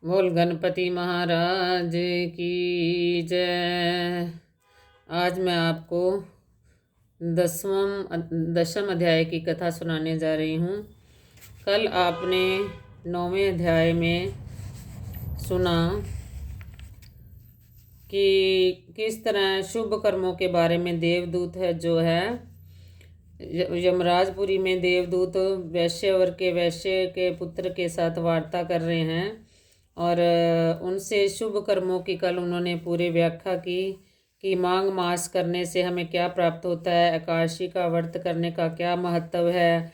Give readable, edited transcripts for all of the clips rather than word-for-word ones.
बोल गणपति महाराज की जय। आज मैं आपको दशम अध्याय की कथा सुनाने जा रही हूँ। कल आपने 9वें अध्याय में सुना कि किस तरह शुभ कर्मों के बारे में देवदूत है जो है यमराजपुरी में देवदूत वैश्य के पुत्र के साथ वार्ता कर रहे हैं और उनसे शुभ कर्मों की कल उन्होंने पूरी व्याख्या की कि मांग मास करने से हमें क्या प्राप्त होता है, एकादशी का व्रत करने का क्या महत्व है,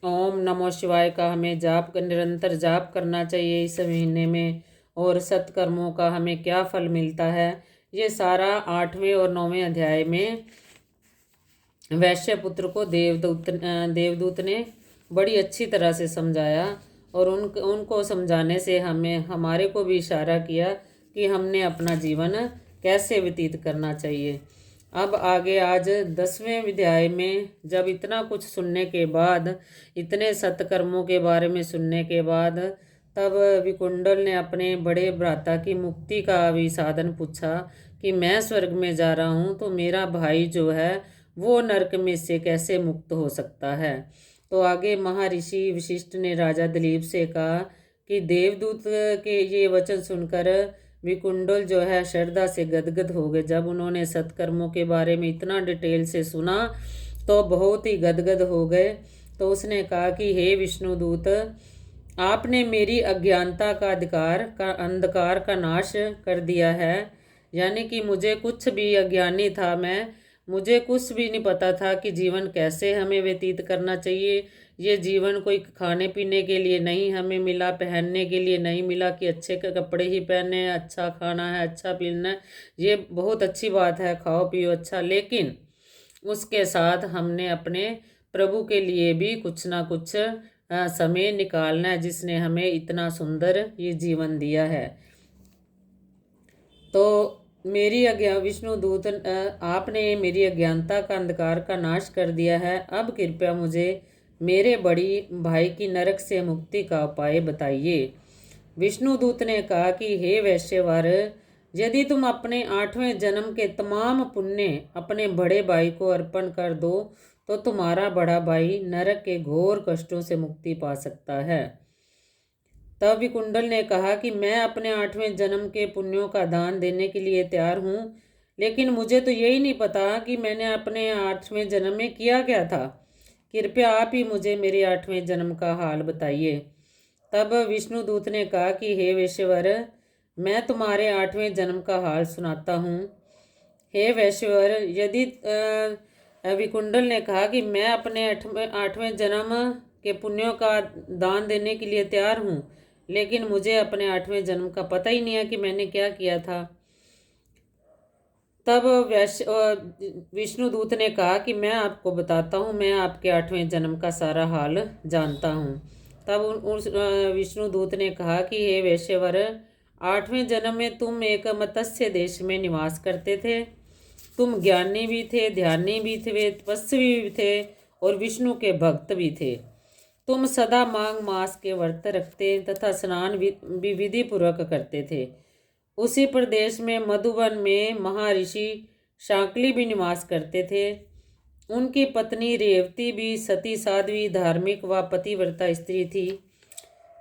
ओम नमो शिवाय का हमें निरंतर जाप करना चाहिए इस महीने में, और सत्कर्मों का हमें क्या फल मिलता है। ये सारा 8वें और 9वें अध्याय में वैश्य पुत्र को देवदूत ने बड़ी अच्छी तरह से समझाया और उनको समझाने से हमारे को भी इशारा किया कि हमने अपना जीवन कैसे व्यतीत करना चाहिए। अब आगे आज 10वें अध्याय में जब इतना कुछ सुनने के बाद, इतने सत्कर्मों के बारे में सुनने के बाद, तब विकुंडल ने अपने बड़े भ्राता की मुक्ति का भी साधन पूछा कि मैं स्वर्ग में जा रहा हूँ तो मेरा भाई जो है वो नरक में से कैसे मुक्त हो सकता है। तो आगे महर्षि वशिष्ठ ने राजा दिलीप से कहा कि देवदूत के ये वचन सुनकर विकुंडल जो है श्रद्धा से गदगद हो गए। जब उन्होंने सत्कर्मों के बारे में इतना डिटेल से सुना तो बहुत ही गदगद हो गए। तो उसने कहा कि हे विष्णुदूत, आपने मेरी अज्ञानता का अंधकार का नाश कर दिया है। यानी कि मुझे कुछ भी अज्ञानी था मुझे कुछ भी नहीं पता था कि जीवन कैसे हमें व्यतीत करना चाहिए। ये जीवन कोई खाने पीने के लिए नहीं हमें मिला, पहनने के लिए नहीं मिला कि अच्छे कपड़े ही पहने, अच्छा खाना है, अच्छा पीना है। ये बहुत अच्छी बात है, खाओ पियो अच्छा, लेकिन उसके साथ हमने अपने प्रभु के लिए भी कुछ ना कुछ समय निकालना है, जिसने हमें इतना सुंदर ये जीवन दिया है। तो मेरी विष्णु दूत, आपने मेरी अज्ञानता का अंधकार का नाश कर दिया है। अब कृपया मुझे मेरे बड़ी भाई की नरक से मुक्ति का उपाय बताइए। विष्णु दूत ने कहा कि हे वैश्यवर, यदि तुम अपने 8वें जन्म के तमाम पुण्य अपने बड़े भाई को अर्पण कर दो तो तुम्हारा बड़ा भाई नरक के घोर कष्टों से मुक्ति पा सकता है। तब विकुंडल ने कहा कि मैं अपने 8वें जन्म के पुण्यों का दान देने के लिए तैयार हूँ, लेकिन मुझे तो यही नहीं पता कि मैंने अपने 8वें जन्म में किया क्या था। कृपया आप ही मुझे मेरे 8वें जन्म का हाल बताइए। तब विष्णुदूत ने कहा कि हे वैश्यवर, मैं तुम्हारे 8वें जन्म का हाल सुनाता हूँ। हे वैश्यवर, यदि विकुंडल ने कहा कि मैं अपने 8वें जन्म के पुण्यों का दान देने के लिए तैयार हूँ, लेकिन मुझे अपने 8वें जन्म का पता ही नहीं है कि मैंने क्या किया था। तब विष्णुदूत ने कहा कि मैं आपको बताता हूँ, मैं आपके 8वें जन्म का सारा हाल जानता हूँ। तब उस विष्णुदूत ने कहा कि हे वैश्यवर, 8वें जन्म में तुम एक मत्स्य देश में निवास करते थे। तुम ज्ञानी भी थे, ध्यानी भी थे, तपस्वी भी थे और विष्णु के भक्त भी थे। तुम सदा मांग मास के व्रत रखते तथा स्नान भी विधि पूर्वक करते थे। उसी प्रदेश में मधुबन में महर्षि शांकली भी निवास करते थे। उनकी पत्नी रेवती भी सती साध्वी धार्मिक व पतिव्रता स्त्री थी।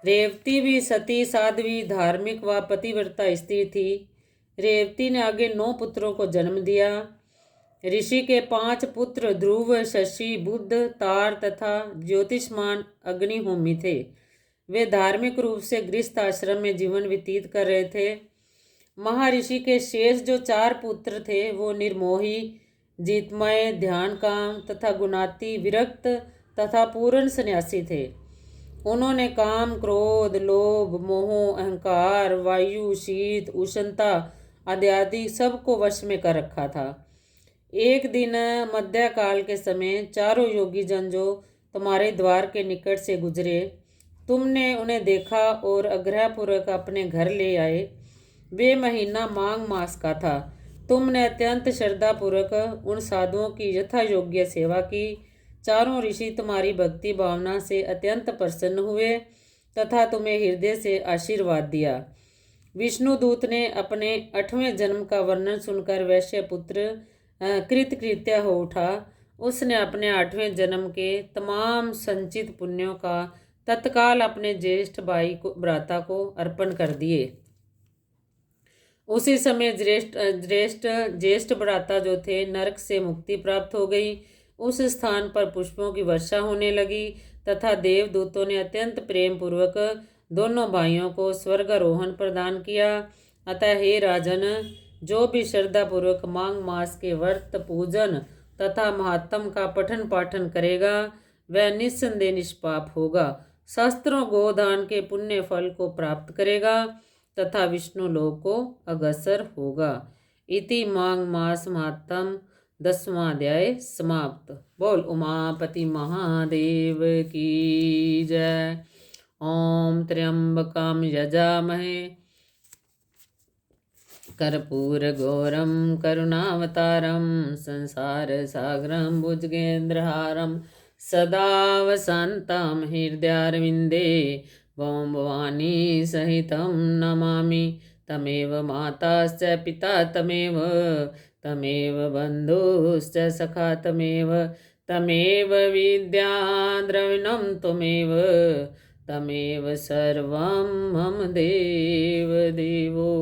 रेवती भी सती साध्वी धार्मिक व पतिव्रता स्त्री थी। रेवती ने आगे 9 पुत्रों को जन्म दिया। ऋषि के 5 पुत्र ध्रुव, शशि, बुध, तार तथा ज्योतिषमान अग्निहोमी थे। वे धार्मिक रूप से गृहस्थ आश्रम में जीवन व्यतीत कर रहे थे। महर्षि के शेष जो 4 पुत्र थे वो निर्मोही, जीतमय, ध्यान काम तथा गुणाती, विरक्त तथा पूर्ण सन्यासी थे। उन्होंने काम, क्रोध, लोभ, मोह, अहंकार, वायु, शीत, उष्णता आदि सबको वश में कर रखा था। एक दिन मध्यकाल के समय 4 योगी जन जो तुम्हारे द्वार के निकट से गुजरे, तुमने उन्हें देखा और आग्रहपूर्वक अपने घर ले आए। वे महीना माघ मास का था। तुमने अत्यंत श्रद्धापूर्वक उन साधुओं की यथा योग्य सेवा की। चारों ऋषि तुम्हारी भक्ति भावना से अत्यंत प्रसन्न हुए। तथा तुम्हें हृदय से आशीर्वाद दिया। विष्णुदूत ने अपने 8वें जन्म का वर्णन सुनकर वैश्य पुत्र कृतकृत्य हो उठा। उसने अपने 8वें जन्म के तमाम संचित पुण्यों का तत्काल अपने ज्येष्ठ भाई को भ्राता को अर्पण कर दिए। उसी समय ज्येष्ठ ज्येष्ठ ज्येष्ठ भ्राता जो थे, नरक से मुक्ति प्राप्त हो गई। उस स्थान पर पुष्पों की वर्षा होने लगी तथा देवदूतों ने अत्यंत प्रेम पूर्वक दोनों भाइयों को स्वर्गारोहण प्रदान किया। अतः हे राजन, जो भी श्रद्धा पूर्वक माघ मास के व्रत पूजन तथा महात्म का पठन पाठन करेगा वह निस्संदेह निष्पाप होगा, शास्त्रों गोदान के पुण्य फल को प्राप्त करेगा तथा विष्णु लोक को अग्रसर होगा। इति माघ मास महात्म 10वां अध्याय समाप्त। बोल उमापति महादेव की जय। ओम त्र्यंबकं यजामहे कर्पूरगौरं करुणावतारं संसारसागरं भुजगेन्द्रहारं सदा वसन्तं हृदयारविन्दे त्वं भवानी सहितं नमामि। तमेव माताश्च पिता तमेव बन्धुश्च सखा तमेव विद्या द्रविणं तमेव सर्वं मम देवो।